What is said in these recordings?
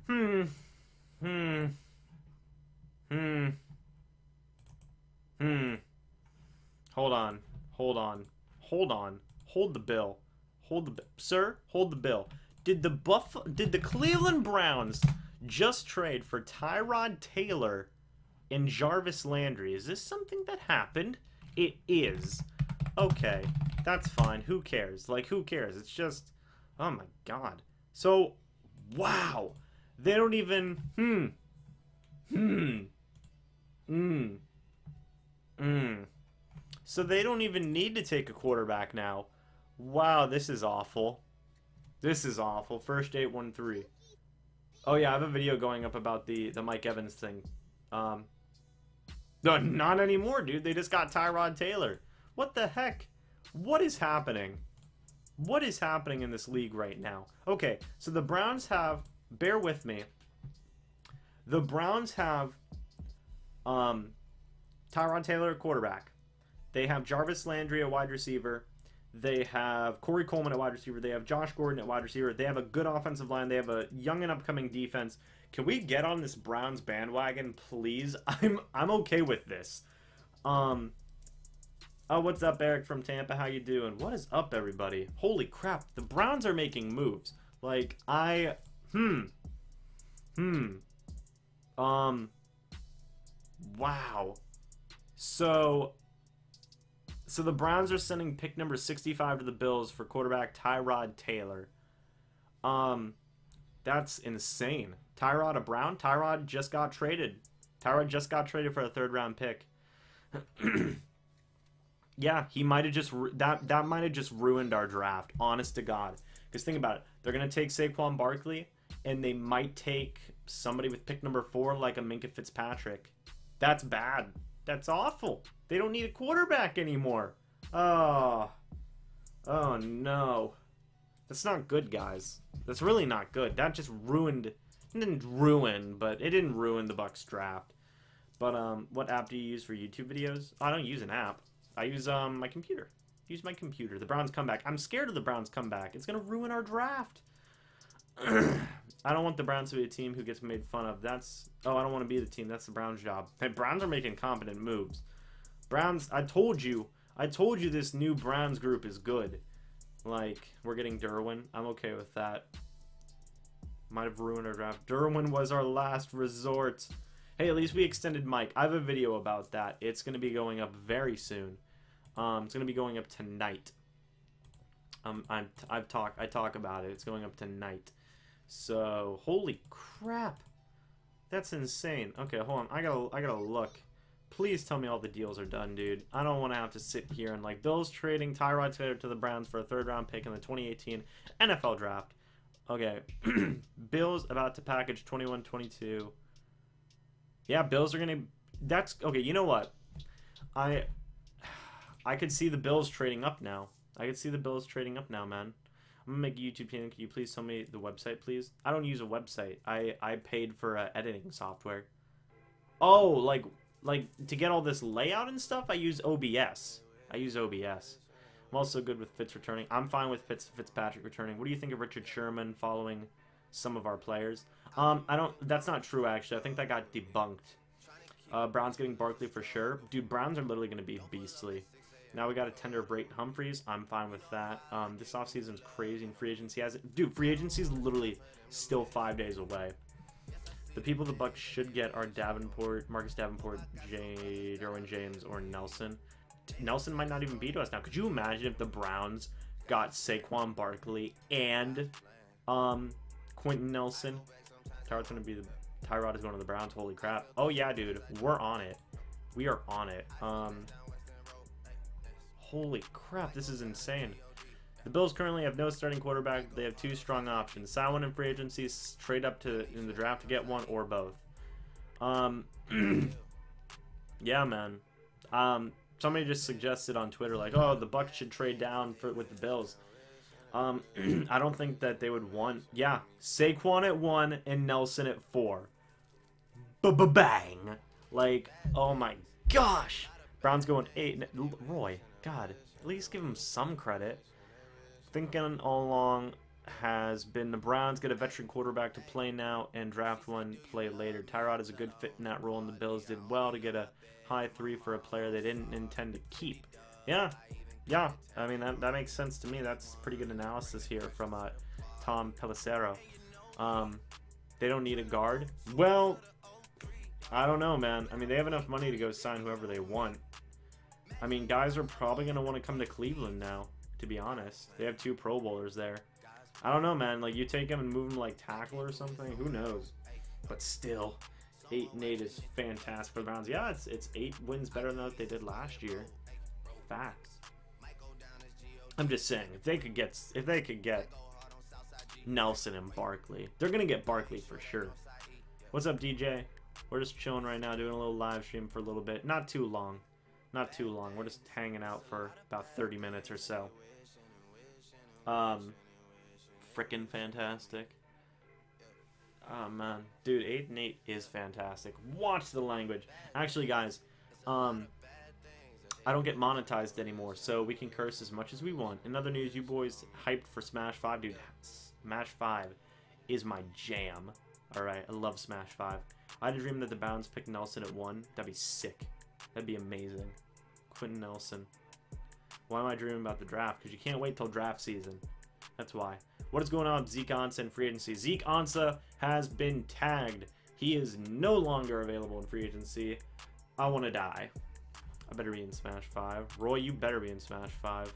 Hmm. Hmm. Hmm. Hmm. Hold on. Hold on. Hold on. Hold the bill. Hold the bill. Sir, hold the bill. Did the Cleveland Browns just trade for Tyrod Taylor and Jarvis Landry? Is this something that happened? It is. Okay. That's fine. Who cares? Like, who cares? It's just... Oh my god. So, wow. They don't even... So they don't even need to take a quarterback now. Wow, this is awful. This is awful. First 8-1-3. Oh yeah, I have a video going up about the Mike Evans thing. No, not anymore, dude. They just got Tyrod Taylor. What the heck? What is happening? What is happening in this league right now? Okay, so the Browns have... Bear with me. The Browns have Tyrod Taylor at quarterback. They have Jarvis Landry at wide receiver. They have Corey Coleman at wide receiver. They have Josh Gordon at wide receiver. They have a good offensive line. They have a young and upcoming defense. Can we get on this Browns bandwagon, please? I'm okay with this. Oh, what's up, Eric from Tampa? How you doing? What is up, everybody? Holy crap, the Browns are making moves. Like, wow. So the Browns are sending pick number 65 to the Bills for quarterback Tyrod Taylor. That's insane. Tyrod a Brown? Tyrod just got traded. Tyrod just got traded for a third-round pick. Yeah, he might have just... That might have just ruined our draft, honest to God. Because think about it. They're going to take Saquon Barkley, and they might take somebody with pick number 4, like a Minkah Fitzpatrick. That's bad. That's awful. They don't need a quarterback anymore. Oh. Oh, no. That's not good, guys. That's really not good. That just ruined... It didn't ruin, but it didn't ruin the Bucs draft. But, what app do you use for YouTube videos? I don't use an app. I use, my computer. Use my computer. The Browns comeback. I'm scared of the Browns comeback. It's going to ruin our draft. I don't want the Browns to be a team who gets made fun of. That's... Oh, I don't want to be the team. That's the Browns' job. Hey, Browns are making competent moves. Browns, I told you this new Browns group is good. Like, we're getting Derwin. I'm okay with that. Might have ruined our draft. Derwin was our last resort. Hey, at least we extended Mike. I have a video about that. It's going to be going up very soon. It's going to be going up tonight. I talk about it. It's going up tonight. So, holy crap. That's insane. Okay, hold on. I gotta look. Please tell me all the deals are done, dude. I don't want to have to sit here and, like, Bills trading Tyrod Taylor to the Browns for a third-round pick in the 2018 NFL Draft. Okay. Bills about to package 21-22. Yeah, Bills are gonna... That's... Okay, you know what? I could see the Bills trading up now. I could see the Bills trading up now, man. I'm gonna make a YouTube channel. Can you please tell me the website, please? I don't use a website. I paid for editing software. Oh, like to get all this layout and stuff, I use OBS. I'm also good with Fitz returning. I'm fine with Fitzpatrick returning. What do you think of Richard Sherman following some of our players? That's not true, actually. I think that got debunked. Browns getting Barkley for sure. Dude, Browns are literally going to be beastly. Now we got a tender of Brayton Humphreys. I'm fine with that. This offseason's crazy and free agency has it. Dude, free agency is literally still 5 days away. The people the Bucs should get are Davenport, Marcus Davenport, Derwin James, or Nelson. Nelson might not even be to us now. Could you imagine if the Browns got Saquon Barkley and Quentin Nelson? Tyrod is going to the Browns. Holy crap. Oh yeah, dude. We're on it. We are on it. Holy crap, this is insane. The Bills currently have no starting quarterback. They have 2 strong options. Sign one in free agency, trade up in the draft to get one, or both. Yeah, man. Somebody just suggested on Twitter, like, oh, the Bucs should trade down with the Bills. I don't think that they would want... Yeah, Saquon at 1 and Nelson at 4. Bang! Like, oh my gosh! Browns going 8. Roy, God, at least give him some credit. Thinking all along, has been the Browns get a veteran quarterback to play now and draft one play later. Tyrod is a good fit in that role, and the Bills did well to get a high 3 for a player they didn't intend to keep. Yeah. I mean, that makes sense to me. That's pretty good analysis here from Tom Pelissero. They don't need a guard. Well, I don't know, man. I mean, they have enough money to go sign whoever they want. I mean, guys are probably going to want to come to Cleveland now, to be honest. They have 2 Pro Bowlers there. I don't know, man. Like, you take him and move him like tackle or something. Who knows? But still, 8-8 is fantastic for the Browns. Yeah, it's 8 wins better than what they did last year. Facts. I'm just saying, if they could get Nelson and Barkley, they're gonna get Barkley for sure. What's up, DJ? We're just chilling right now, doing a little live stream for a little bit. Not too long. Not too long. We're just hanging out for about 30 minutes or so. Frickin' fantastic. Oh, man. Dude, 8-8 is fantastic. Watch the language. Actually, guys, I don't get monetized anymore, so we can curse as much as we want. In other news, you boys hyped for Smash 5. Dude, Smash 5 is my jam. Alright, I love Smash 5. I had a dream that the Browns picked Nelson at 1. That'd be sick. That'd be amazing. Quentin Nelson. Why am I dreaming about the draft? Because you can't wait till draft season. That's why. What is going on with Zeke Ansah in free agency? Zeke Ansah has been tagged. He is no longer available in free agency. I want to die. I better be in Smash 5. Roy, you better be in Smash 5.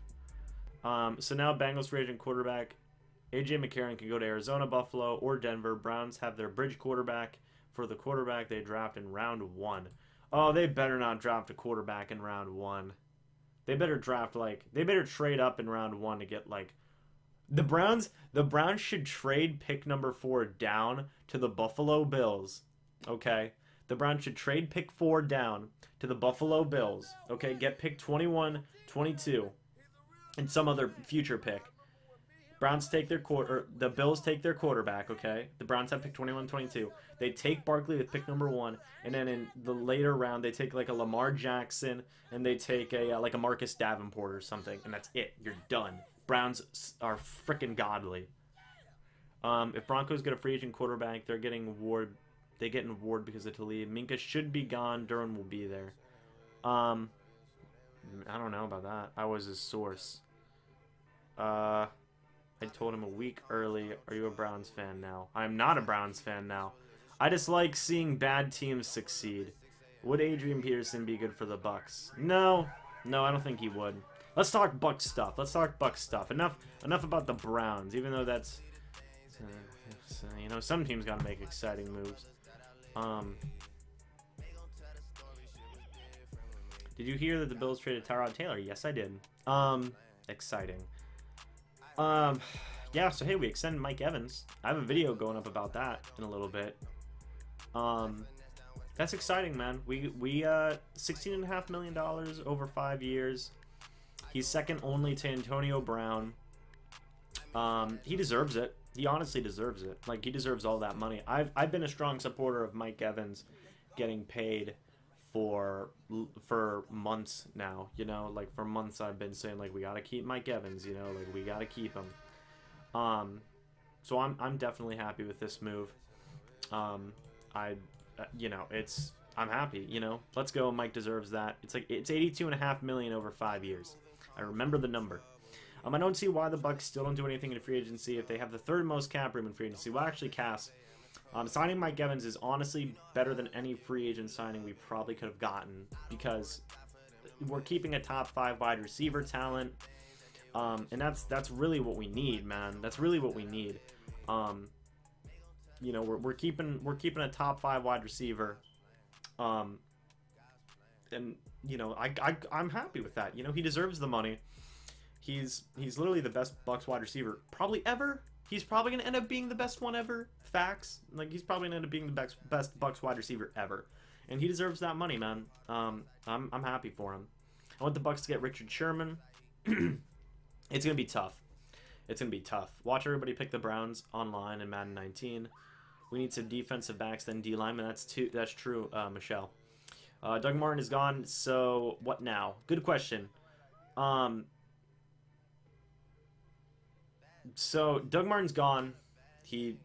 So now Bengals free agent quarterback A.J. McCarron can go to Arizona, Buffalo, or Denver. Browns have their bridge quarterback for the quarterback they draft in round 1. Oh, they better not draft a quarterback in round 1. They better draft, like, they better trade up in round 1 to get, like, the Browns should trade pick number 4 down to the Buffalo Bills. Okay? The Browns should trade pick 4 down to the Buffalo Bills. Okay? Get pick 21, 22, and some other future pick. Browns take their the Bills take their quarterback, okay? The Browns have pick 21, 22. They take Barkley with pick number 1, and then in the later round, they take like a Lamar Jackson, and they take a like a Marcus Davenport or something, and that's it. You're done. Browns are freaking godly. If Broncos get a free agent quarterback, they're getting Ward. They get in Ward because of Talib. Minka should be gone. Duran will be there. I don't know about that. I was his source. I told him a week early, are you a Browns fan now? I'm not a Browns fan now. I just like seeing bad teams succeed. Would Adrian Peterson be good for the Bucs? No, I don't think he would. Let's talk Bucs stuff. Enough about the Browns, even though that's... you know, some teams got to make exciting moves. Did you hear that the Bills traded Tyrod Taylor? Yes, I did. Exciting. Yeah, so hey, we extended Mike Evans. I have a video going up about that in a little bit. That's exciting, man. We $16.5 million over 5 years. He's second only to Antonio Brown. He deserves it. He honestly deserves it. Like, he deserves all that money. I've been a strong supporter of Mike Evans getting paid for months now, you know, like for months I've been saying, like, we got to keep Mike Evans, you know, like we got to keep him. So I'm definitely happy with this move. You know, I'm happy, you know, let's go. Mike deserves that. It's $82.5 million over 5 years. I remember the number. I don't see why the Bucs still don't do anything in free agency if they have the 3rd most cap room in free agency. Well, actually, Cass, signing Mike Evans is honestly better than any free agent signing we probably could have gotten, because we're keeping a top 5 wide receiver talent, and that's really what we need, man. That's really what we need. You know, we're keeping a top 5 wide receiver, and you know, I'm happy with that. You know, he deserves the money. He's literally the best Bucs wide receiver probably ever. He's probably going to end up being the best one ever. Facts. Like, he's probably going to end up being the best Bucs wide receiver ever. And he deserves that money, man. I'm happy for him. I want the Bucs to get Richard Sherman. It's going to be tough. It's going to be tough. Watch everybody pick the Browns online in Madden 19. We need some defensive backs, then D-linemen. That's true, Michelle. Doug Martin is gone, so what now? Good question. So Doug Martin's gone. He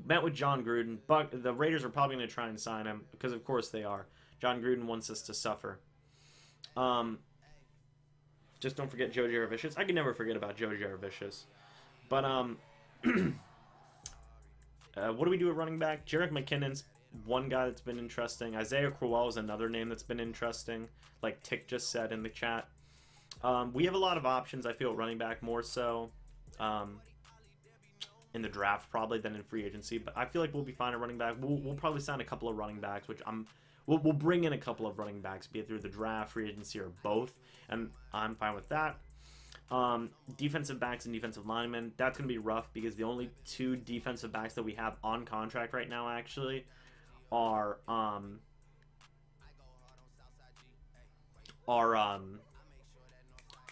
met with John Gruden. But the Raiders are probably going to try and sign him because, of course, they are. John Gruden wants us to suffer. Just don't forget Joe Jaravicious. I can never forget about Joe Jaravicious. But what do we do at running back? Jerick McKinnon's one guy that's been interesting. Isaiah Crowell is another name that's been interesting, like Tick just said in the chat. We have a lot of options, I feel, at running back, more so in the draft probably than in free agency. But I feel like we'll be fine at running back. We'll probably sign a couple of running backs, which we'll bring in a couple of running backs, be it through the draft, free agency, or both, and I'm fine with that. Defensive backs and defensive linemen, that's going to be rough because the only two defensive backs that we have on contract right now actually are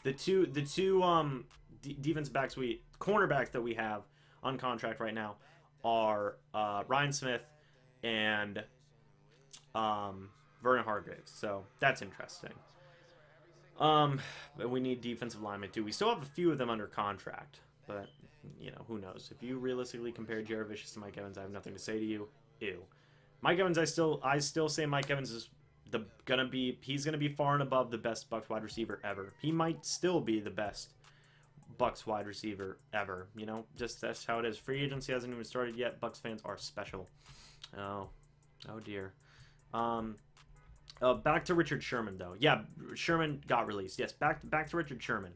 the two defensive backs cornerbacks that we have on contract right now are Ryan Smith and Vernon Hargreaves, so that's interesting. But we need defensive linemen too. We still have a few of them under contract, but you know, who knows? If you realistically compare Jaravicious to Mike Evans, I have nothing to say to you. Ew. Mike Evans, I still say Mike Evans is he's gonna be far and above the best Bucs wide receiver ever. He might still be the best Bucs wide receiver ever. You know, just that's how it is. Free agency hasn't even started yet. Bucs fans are special. Oh dear. Back to Richard Sherman, though. Yeah, Sherman got released. Yes, back to Richard Sherman.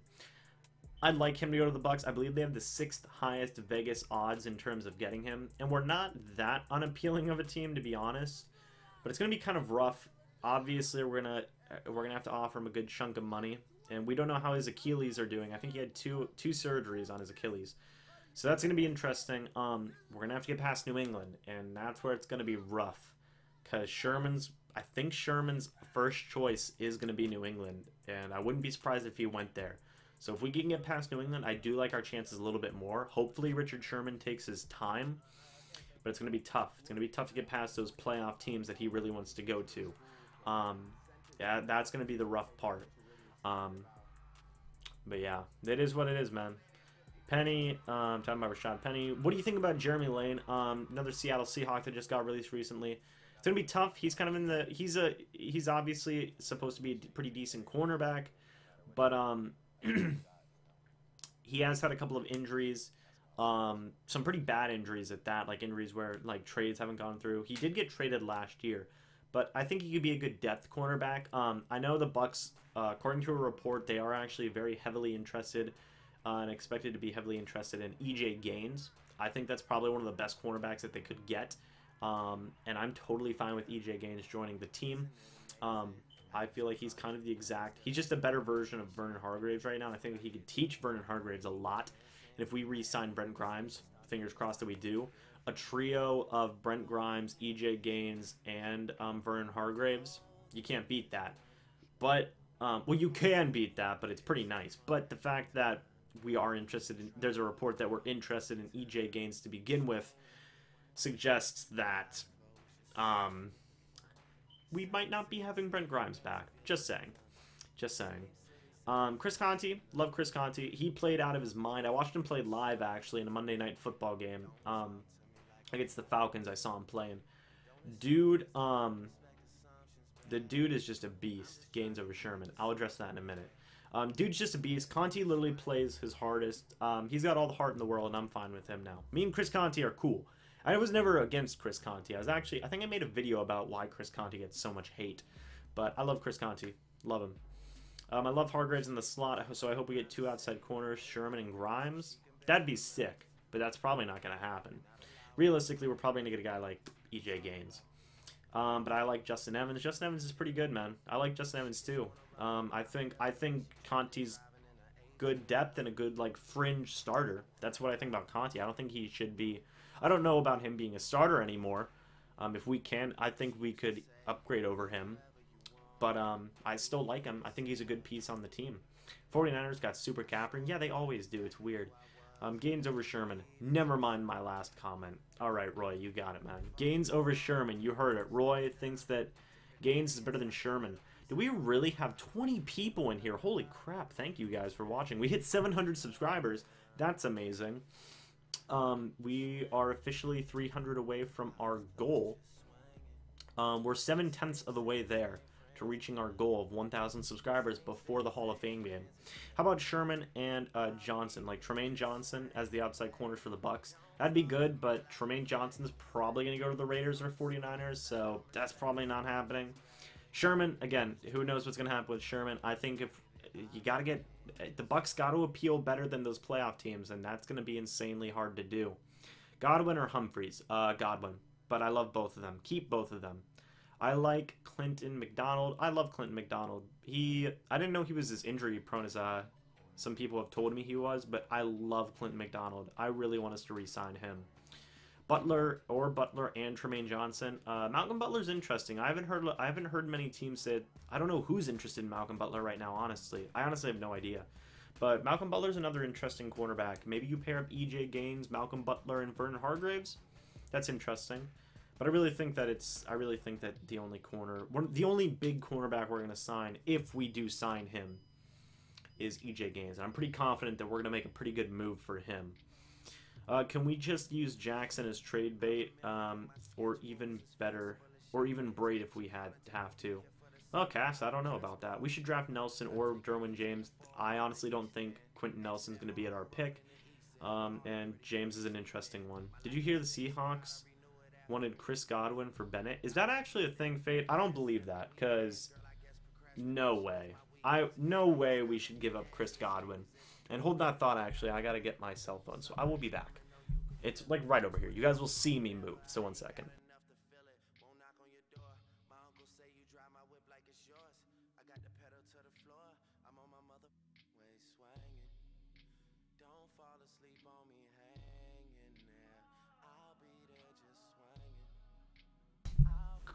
I'd like him to go to the Bucs. I believe they have the 6th highest Vegas odds in terms of getting him, and we're not that unappealing of a team, to be honest. But it's gonna be kind of rough. Obviously, we're gonna have to offer him a good chunk of money, and we don't know how his Achilles are doing. I think he had two surgeries on his Achilles, so that's gonna be interesting. We're gonna have to get past New England, and that's where it's gonna be rough, because I think Sherman's first choice is going to be New England, and I wouldn't be surprised if he went there. So if we can get past New England, I do like our chances a little bit more. Hopefully Richard Sherman takes his time, but it's going to be tough. It's going to be tough to get past those playoff teams that he really wants to go to. Yeah, that's going to be the rough part. But yeah, it is what it is, man. Penny, talking about Rashad Penny. What do you think about Jeremy Lane? Another Seattle Seahawk that just got released recently. It's gonna be tough. He's kind of in the he's obviously supposed to be a pretty decent cornerback, but he has had a couple of injuries, some pretty bad injuries at that, like injuries where like trades haven't gone through. He did get traded last year, but I think he could be a good depth cornerback. I know the Bucs, according to a report, they are actually very heavily interested and expected to be heavily interested in EJ Gaines. I think that's probably one of the best cornerbacks that they could get. And I'm totally fine with EJ Gaines joining the team. I feel like he's kind of he's just a better version of Vernon Hargreaves right now. I think he could teach Vernon Hargreaves a lot. And if we re-sign Brent Grimes, fingers crossed that we do, a trio of Brent Grimes, EJ Gaines, and Vernon Hargreaves, you can't beat that. But, well, you can beat that, but it's pretty nice. But the fact that we are interested in, there's a report that we're interested in EJ Gaines to begin with, suggests that we might not be having Brent Grimes back. Just saying. Just saying. Chris Conte. Love Chris Conte. He played out of his mind. I watched him play live, actually, in a Monday Night Football game. Against the Falcons, I saw him playing. Dude, the dude is just a beast. Gaines over Sherman. I'll address that in a minute. Dude's just a beast. Conte literally plays his hardest. He's got all the heart in the world, and I'm fine with him now. Me and Chris Conte are cool. I was never against Chris Conte. I think I made a video about why Chris Conte gets so much hate. But I love Chris Conte. Love him. I love Hargreaves in the slot, so I hope we get 2 outside corners, Sherman and Grimes. That'd be sick, but that's probably not going to happen. Realistically, we're probably going to get a guy like EJ Gaines. But I like Justin Evans. Justin Evans is pretty good, man. I like Justin Evans too. I think Conte's good depth and a good like fringe starter. That's what I think about Conte. I don't think he should be. I don't know about him being a starter anymore. If we can, I think we could upgrade over him. But I still like him. I think he's a good piece on the team. 49ers got super capering. Yeah, they always do. It's weird. Gaines over Sherman. Never mind my last comment. All right, Roy, you got it, man. Gaines over Sherman. You heard it. Roy thinks that Gaines is better than Sherman. Do we really have 20 people in here? Holy crap. Thank you guys for watching. We hit 700 subscribers. That's amazing. We are officially 300 away from our goal. We're 7/10 of the way there to reaching our goal of 1,000 subscribers before the Hall of Fame game. How about Sherman and Johnson? Like Tremaine Johnson as the outside corners for the Bucs. That'd be good, but Tremaine Johnson's probably going to go to the Raiders or 49ers, so that's probably not happening. Sherman, again, who knows what's going to happen with Sherman. I think if you got to get... The Bucs got to appeal better than those playoff teams, and that's going to be insanely hard to do. Godwin or Humphreys? Godwin. But I love both of them. Keep both of them. I like Clinton McDonald. I love Clinton McDonald. I didn't know he was as injury prone as some people have told me he was, but I love Clinton McDonald. I really want us to re-sign him. Butler and Tremaine Johnson. Malcolm Butler's interesting. I haven't heard many teams say. I don't know who's interested in Malcolm Butler right now. Honestly, I honestly have no idea. But Malcolm Butler's another interesting cornerback. Maybe you pair up EJ Gaines, Malcolm Butler, and Vernon Hargraves. That's interesting. But I really think that the only big cornerback we're going to sign, if we do sign him, is EJ Gaines. And I'm pretty confident that we're going to make a pretty good move for him. Can we just use Jackson as trade bait, or even better, or even Braid if we have to? Well, Cass, I don't know about that. We should draft Nelson or Derwin James. I honestly don't think Quentin Nelson's going to be at our pick. And James is an interesting one. Did you hear the Seahawks wanted Chris Godwin for Bennett? Is that actually a thing, Fade? I don't believe that, because no way. No way we should give up Chris Godwin. And hold that thought, actually. I gotta get my cell phone, so I will be back. It's like right over here. You guys will see me move, so 1 second.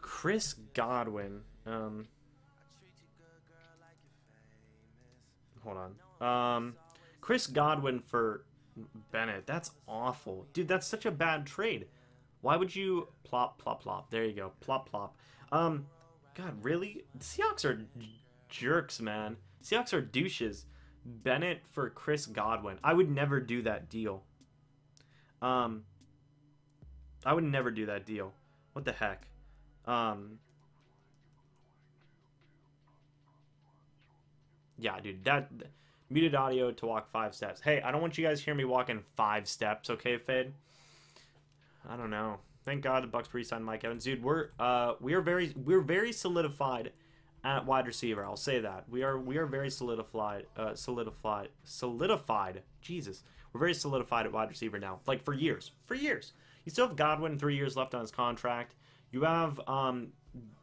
Chris Godwin. Hold on. Chris Godwin for Bennett. That's awful. Dude, that's such a bad trade. Why would you... Plop, plop, plop. There you go. Plop, plop. God, really? The Seahawks are jerks, man. Seahawks are douches. Bennett for Chris Godwin. I would never do that deal. I would never do that deal. What the heck? Yeah, dude, that muted audio to walk 5 steps. Hey, I don't want you guys to hear me walking 5 steps, okay, Fade? I don't know. Thank God the Bucs re-signed Mike Evans. Dude, we're very solidified at wide receiver. I'll say that. We are very solidified. Jesus. We're very solidified at wide receiver now. Like for years. For years. You still have Godwin, 3 years left on his contract. You have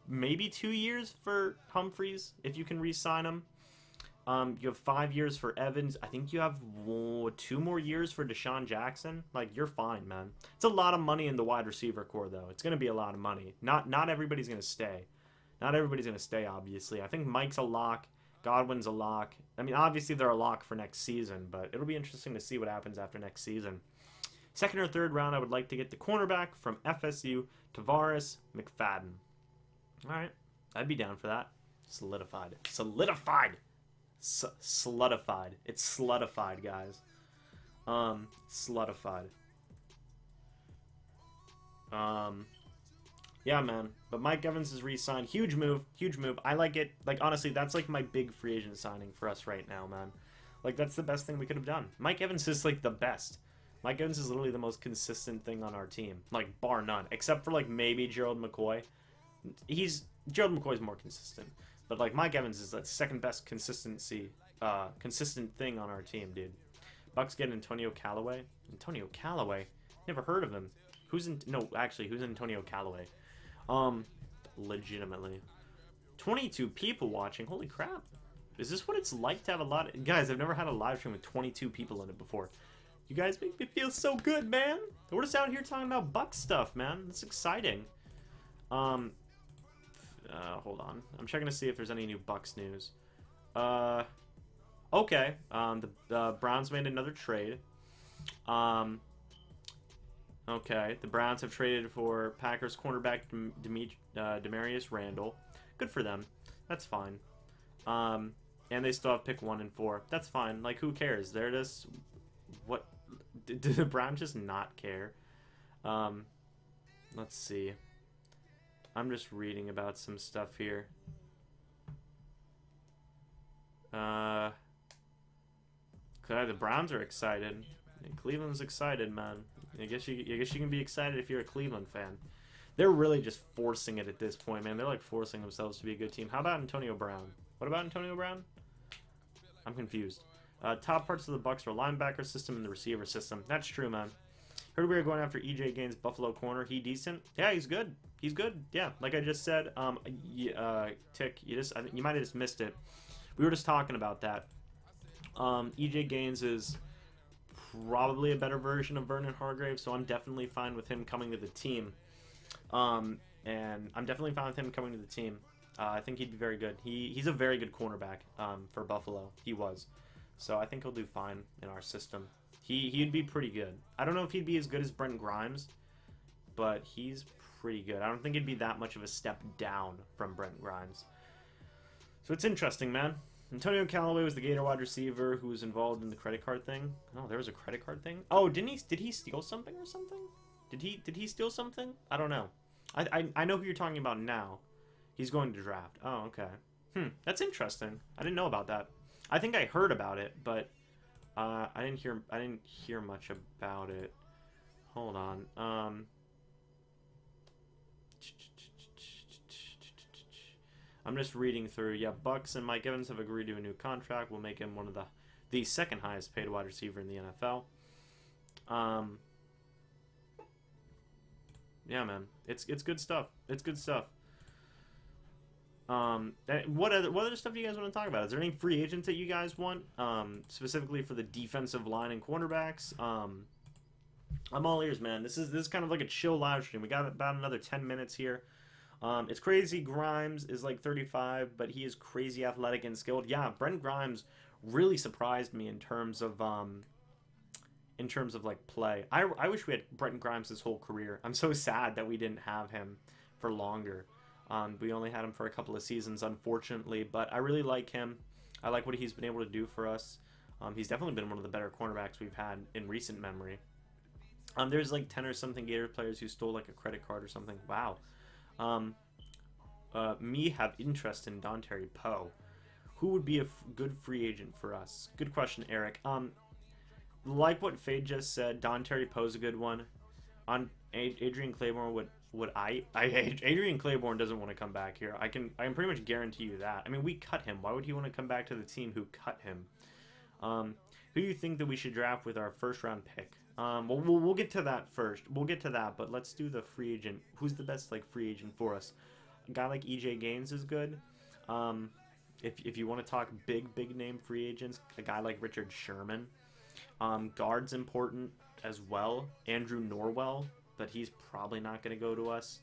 maybe 2 years for Humphreys if you can re-sign him. You have 5 years for Evans. I think you have 2 more years for Deshaun Jackson. Like, you're fine, man. It's a lot of money in the wide receiver core, though. It's going to be a lot of money. Not everybody's going to stay. Not everybody's going to stay, obviously. I think Mike's a lock. Godwin's a lock. I mean, obviously they're a lock for next season, but it'll be interesting to see what happens after next season. Second or third round, I would like to get the cornerback from FSU, Tavares McFadden. All right. I'd be down for that. Solidified. Solidified! Slutified. It's slutified, guys. Slutified. Yeah, man. But Mike Evans is re-signed. Huge move. Huge move. I like it. Like, honestly, that's like my big free agent signing for us right now, man. Like, that's the best thing we could have done. Mike Evans is, like, the best. Mike Evans is literally the most consistent thing on our team. Like, bar none. Except for, like, maybe Gerald McCoy. Gerald McCoy's more consistent. But, like, Mike Evans is the second best consistent thing on our team, dude. Bucks get Antonio Callaway. Antonio Callaway? Never heard of him. Who's Antonio Callaway? Legitimately. 22 people watching. Holy crap. Is this what it's like to have a lot of... Guys, I've never had a live stream with 22 people in it before. You guys make me feel so good, man. We're just out here talking about Bucs stuff, man. That's exciting. Hold on. I'm checking to see if there's any new Bucs news. Okay. The Browns made another trade. Okay. The Browns have traded for Packers cornerback Demarius Randall. Good for them. That's fine. And they still have pick 1 and 4. That's fine. Like, who cares? They're just... What? Do the Browns just not care? Let's see. I'm just reading about some stuff here. The Browns are excited. Cleveland's excited, man. I guess you can be excited if you're a Cleveland fan. They're really just forcing it at this point, man. They're like forcing themselves to be a good team. How about Antonio Brown? What about Antonio Brown? I'm confused. Top parts of the Bucs are linebacker system and the receiver system. That's true, man. Heard we were going after EJ Gaines, Buffalo corner. He decent? Yeah, he's good. He's good. Yeah, like I just said. Tick, you might have just missed it. We were just talking about that. EJ Gaines is probably a better version of Vernon Hargrave, so I'm definitely fine with him coming to the team. And I'm definitely fine with him coming to the team. I think he'd be very good. He's a very good cornerback for Buffalo. He was. So I think he'll do fine in our system. He'd be pretty good. I don't know if he'd be as good as Brent Grimes, but he's pretty good. I don't think it'd be that much of a step down from Brent Grimes. So it's interesting, man. Antonio Callaway was the Gator wide receiver who was involved in the credit card thing. Oh, there was a credit card thing? Oh, did he steal something or something? Did he steal something? I don't know. I know who you're talking about now. He's going to draft. Oh, okay. That's interesting. I didn't know about that. I think I heard about it, but I didn't hear much about it. Hold on. I'm just reading through. Yeah, Bucks and Mike Evans have agreed to a new contract. Will make him one of the second highest paid wide receiver in the NFL. Yeah, man, it's good stuff. It's good stuff. What other stuff do you guys want to talk about? Is there any free agents that you guys want, specifically for the defensive line and cornerbacks? I'm all ears, man. This is kind of like a chill live stream. We got about another 10 minutes here. It's crazy. Grimes is like 35, but he is crazy athletic and skilled. Yeah, Brent Grimes really surprised me in terms of like play. I wish we had Brent Grimes his whole career. I'm so sad that we didn't have him for longer. We only had him for a couple of seasons, unfortunately, but I really like him. I like what he's been able to do for us. He's definitely been one of the better cornerbacks we've had in recent memory. There's like 10 or something Gator players who stole like a credit card or something. Wow. Me have interest in Dontari Poe. Who would be a good free agent for us? Good question, Eric. Like what Fade just said, Dontari Poe's a good one. On Adrian Claiborne Adrian Claiborne doesn't want to come back here. I can pretty much guarantee you that. I mean, we cut him. Why would he want to come back to the team who cut him? Who do you think that we should draft with our first round pick? Well, we'll get to that first. We'll get to that, but let's do the free agent. Who's the best like free agent for us? A guy like EJ Gaines is good. If you want to talk big name free agents, a guy like Richard Sherman. Guard's important as well. Andrew Norwell, but he's probably not going to go to us.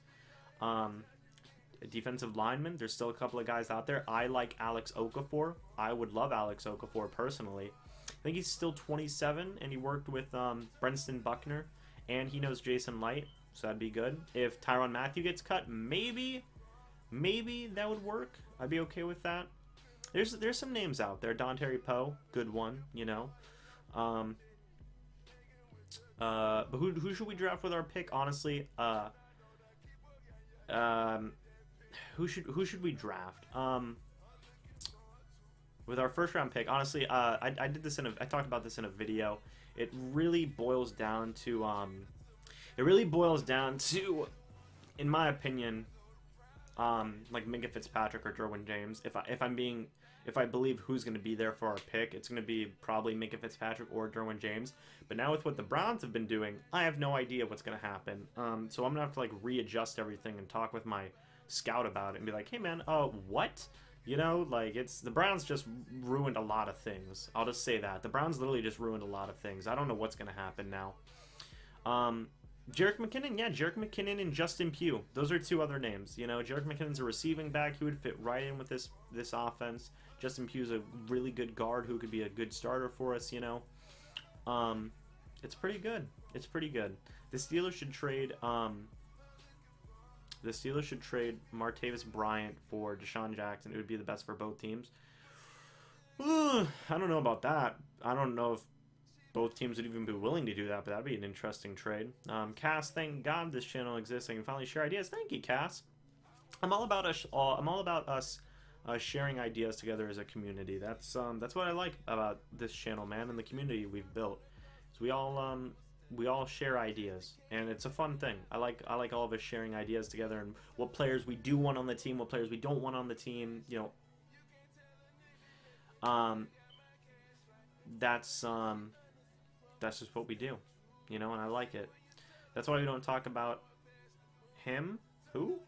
Defensive lineman, there's still a couple of guys out there. I like Alex Okafor. I would love Alex Okafor personally. I think he's still 27, and he worked with Brenston Buckner, and he knows Jason Light, so that'd be good. If Tyrann Mathieu gets cut, maybe that would work. I'd be okay with that. There's some names out there. Dontari Poe, good one, you know. But who should we draft with our pick? Honestly, who should we draft? With our first round pick, honestly, I talked about this in a video. It really boils down to, in my opinion, like Minka Fitzpatrick or Derwin James. If I believe who's going to be there for our pick, it's going to be probably Minka Fitzpatrick or Derwin James. But now with what the Browns have been doing, I have no idea what's going to happen. So I'm going to have to like readjust everything and talk with my scout about it and be like, hey man, what? You know, like the Browns just ruined a lot of things. I'll just say that. The Browns literally just ruined a lot of things. I don't know what's going to happen now. Jerick McKinnon, yeah, Jerick McKinnon and Justin Pugh. Those are two other names. You know, Jerick McKinnon's a receiving back. He would fit right in with this offense. Justin Pugh's a really good guard who could be a good starter for us, you know. It's pretty good. It's pretty good. The Steelers should trade Martavis Bryant for Deshaun Jackson. It would be the best for both teams. I don't know about that. I don't know if both teams would even be willing to do that, but that'd be an interesting trade. Cass, thank God this channel exists. I can finally share ideas. Thank you, Cass. I'm all about us sharing ideas together as a community. That's what I like about this channel, man, and the community we've built. So we all share ideas, and it's a fun thing. I like all of us sharing ideas together, and what players we do want on the team, what players we don't want on the team. You know, that's just what we do, you know, and I like it. That's why we don't talk about him. Who?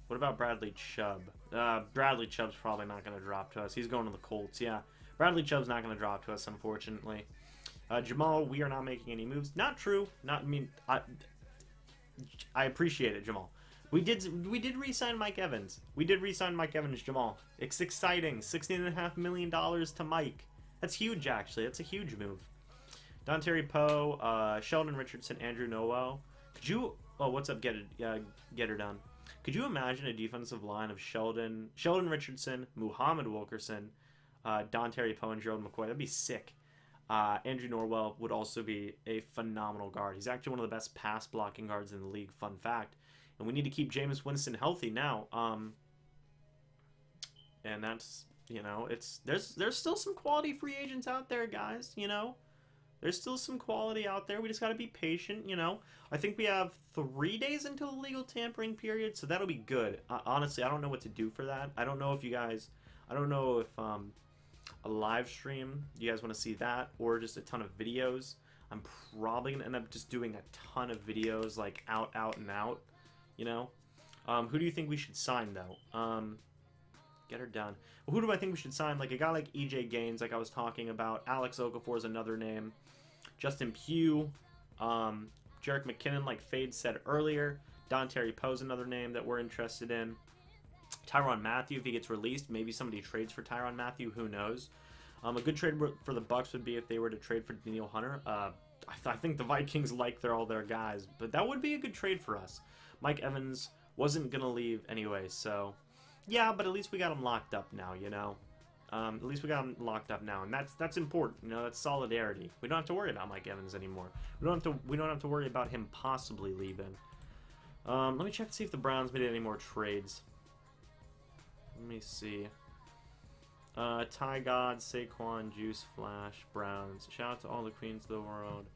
What about Bradley Chubb? Bradley Chubb's probably not going to drop to us. He's going to the Colts, yeah. Bradley Chubb's not going to drop to us, unfortunately. Jamal, we are not making any moves. Not true. I appreciate it, Jamal. We did re-sign Mike Evans. We did re-sign Mike Evans, Jamal. It's exciting. $16.5 million to Mike. That's huge, actually. That's a huge move. Dontari Poe, Sheldon Richardson, Andrew Noel. Could you... Oh, what's up, Get her done. Could you imagine a defensive line of Sheldon Richardson, Muhammad Wilkerson, Dontari Poe, and Gerald McCoy? That'd be sick. Andrew Norwell would also be a phenomenal guard. He's actually one of the best pass blocking guards in the league. Fun fact. And we need to keep Jameis Winston healthy now. And that's, you know, there's still some quality free agents out there, guys. You know, there's still some quality out there. We just got to be patient. You know, I think we have 3 days until the legal tampering period, so that'll be good. Honestly, I don't know what to do for that. I don't know if you guys. I don't know if a live stream, you guys want to see that, or just a ton of videos. I'm probably gonna end up just doing a ton of videos, like out and out, you know. Who do you think we should sign though? Get her done. Well, who do I think we should sign? Like a guy like EJ Gaines, like I was talking about. Alex Okafor is another name. Justin Pugh, Jerick McKinnon, like Fade said earlier. Dontari Poe's another name that we're interested in. Tyrann Mathieu, if he gets released, maybe somebody trades for Tyrann Mathieu. Who knows? A good trade for the Bucs would be if they were to trade for Danielle Hunter. I think the Vikings like all their guys, but that would be a good trade for us. Mike Evans wasn't gonna leave anyway, so yeah. But at least we got him locked up now, you know. At least we got him locked up now, and that's important. You know, that's solidarity. We don't have to worry about Mike Evans anymore. We don't have to worry about him possibly leaving. Let me check to see if the Browns made any more trades. Let me see. Ty God, Saquon, Juice, Flash, Browns. Shout out to all the queens of the world.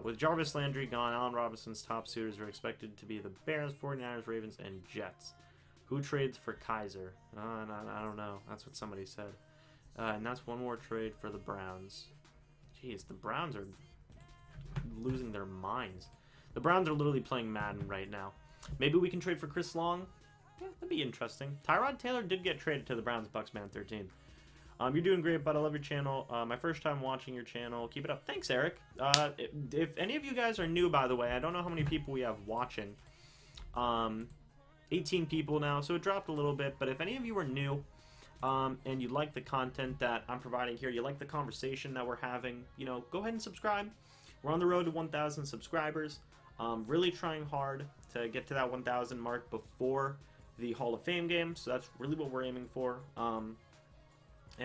With Jarvis Landry gone, Allen Robinson's top suitors are expected to be the Bears, 49ers, Ravens, and Jets. Who trades for Kaiser? I don't know. That's what somebody said. And that's one more trade for the Browns. Jeez, the Browns are losing their minds. The Browns are literally playing Madden right now. Maybe we can trade for Chris Long? Yeah, that'd be interesting. Tyrod Taylor did get traded to the Browns, Bucksman 13. You're doing great, bud. I love your channel. My first time watching your channel. Keep it up. Thanks, Eric. If any of you guys are new, by the way, I don't know how many people we have watching. 18 people now, so it dropped a little bit. But if any of you are new and you like the content that I'm providing here, you like the conversation that we're having, you know, go ahead and subscribe. We're on the road to 1,000 subscribers. Really trying hard to get to that 1,000 mark before the Hall of Fame game, so that's really what we're aiming for, and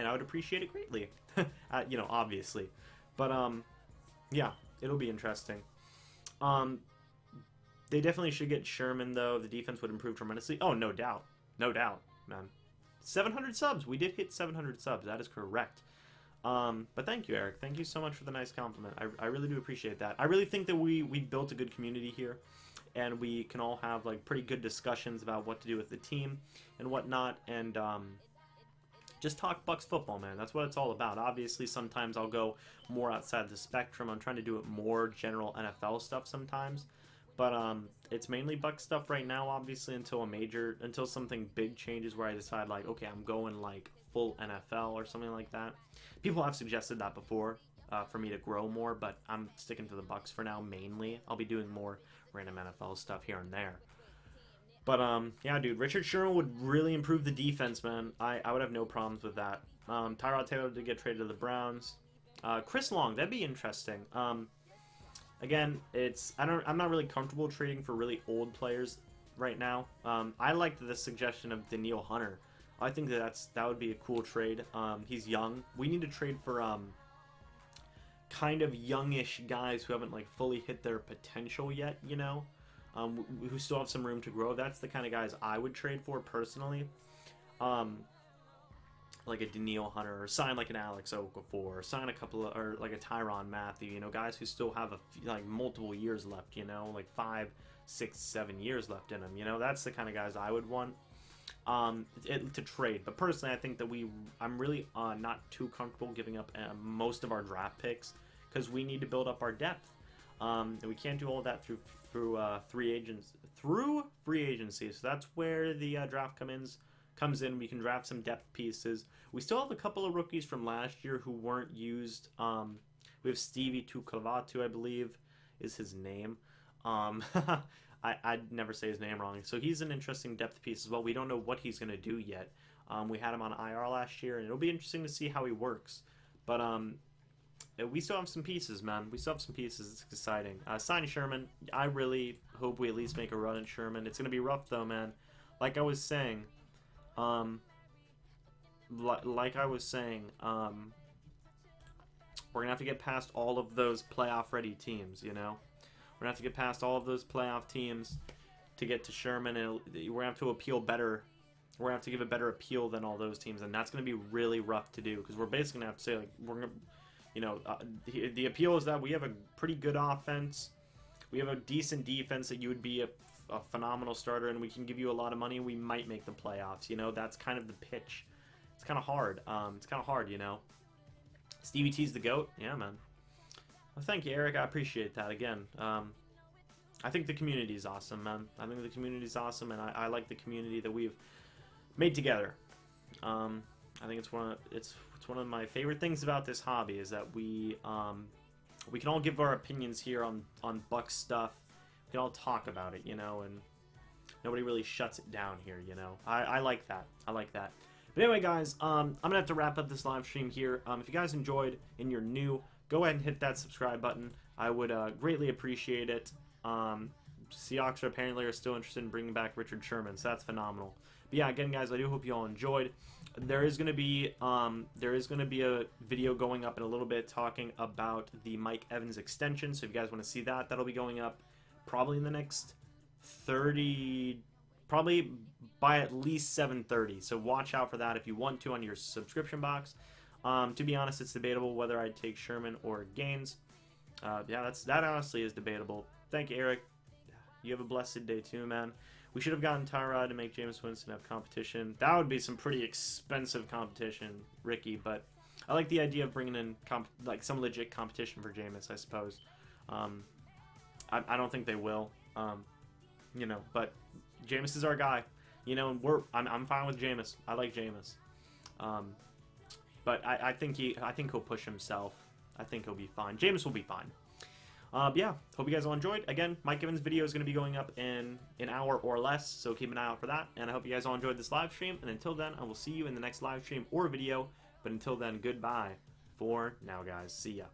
I would appreciate it greatly, you know, obviously, but yeah, it'll be interesting. They definitely should get Sherman, though. The defense would improve tremendously. Oh, no doubt, man. 700 subs. We did hit 700 subs. That is correct. But thank you, Eric. Thank you so much for the nice compliment. I really do appreciate that. I really think that we built a good community here, and we can all have like pretty good discussions about what to do with the team and whatnot, and just talk Bucs football, man. That's what it's all about. Obviously, sometimes I'll go more outside the spectrum. I'm trying to do it more general NFL stuff sometimes, but it's mainly Bucs stuff right now, obviously, until something big changes where I decide like, okay, I'm going like full NFL or something like that. People have suggested that before for me to grow more, but I'm sticking to the Bucs for now mainly. I'll be doing more random NFL stuff here and there. But yeah, dude, Richard Sherman would really improve the defense, man. I would have no problems with that. Tyrod Taylor did get traded to the Browns. Chris Long, that'd be interesting. Again, I'm not really comfortable trading for really old players right now. I liked the suggestion of Danielle Hunter. I think that would be a cool trade. He's young. We need to trade for kind of youngish guys who haven't like fully hit their potential yet, you know, who still have some room to grow. That's the kind of guys I would trade for personally. Like a Daniil Hunter, or sign like an Alex Okafor, or sign a couple of, or like a Tyrann Mathieu, you know, guys who still have like multiple years left, you know, like 5, 6, 7 years left in them, you know. That's the kind of guys I would want to trade. But personally, I think that I'm really not too comfortable giving up most of our draft picks, because we need to build up our depth, and we can't do all of that through free agency. So that's where the draft comes in. We can draft some depth pieces. We still have a couple of rookies from last year who weren't used. We have Stevie Tuclavatu, I believe is his name. I'd never say his name wrong. So he's an interesting depth piece as well. We don't know what he's going to do yet. We had him on IR last year, and it'll be interesting to see how he works. But we still have some pieces, man. We still have some pieces. It's exciting. Sign Sherman. I really hope we at least make a run at Sherman. It's going to be rough, though, man. Like I was saying, we're gonna have to get past all of those playoff-ready teams. You know, we're gonna have to get past all of those playoff teams to get to Sherman, and we're gonna have to appeal better. We're gonna have to give a better appeal than all those teams, and that's gonna be really rough to do, because we're basically gonna have to say, like, we're gonna, you know, the appeal is that we have a pretty good offense, we have a decent defense that you would be a phenomenal starter, and we can give you a lot of money, and we might make the playoffs. You know, that's kind of the pitch. It's kind of hard. It's kind of hard, you know. Stevie T's the GOAT. Yeah, man. Well, thank you, Eric. I appreciate that. Again, I think the community is awesome, man. I think the community is awesome, and I like the community that we've made together. I think it's one of my favorite things about this hobby, is that we can all give our opinions here on Bucs stuff. We can all talk about it, you know, and nobody really shuts it down here, you know. I like that. I like that. But anyway, guys, I'm going to have to wrap up this live stream here. If you guys enjoyed and you're new, go ahead and hit that subscribe button. I would greatly appreciate it. Seahawks apparently are still interested in bringing back Richard Sherman, so that's phenomenal. But yeah, again, guys, I do hope you all enjoyed. There is going to be a video going up in a little bit talking about the Mike Evans extension. So if you guys want to see that, that'll be going up probably in the next 30, probably by at least 7:30. So watch out for that if you want to on your subscription box. To be honest, it's debatable whether I'd take Sherman or Gaines. Yeah, that honestly is debatable. Thank you, Eric. You have a blessed day too, man. We should have gotten Tyrod to make Jameis Winston have competition. That would be some pretty expensive competition, Ricky. But I like the idea of bringing in like some legit competition for Jameis, I suppose. I don't think they will, you know. But Jameis is our guy, you know. And I'm fine with Jameis. I like Jameis. But I think he'll push himself. I think he'll be fine. Jameis will be fine. Yeah, hope you guys all enjoyed. Again, Mike Evans' video is going to be going up in an hour or less, so keep an eye out for that. And I hope you guys all enjoyed this live stream. And until then, I will see you in the next live stream or video. But until then, goodbye for now, guys. See ya.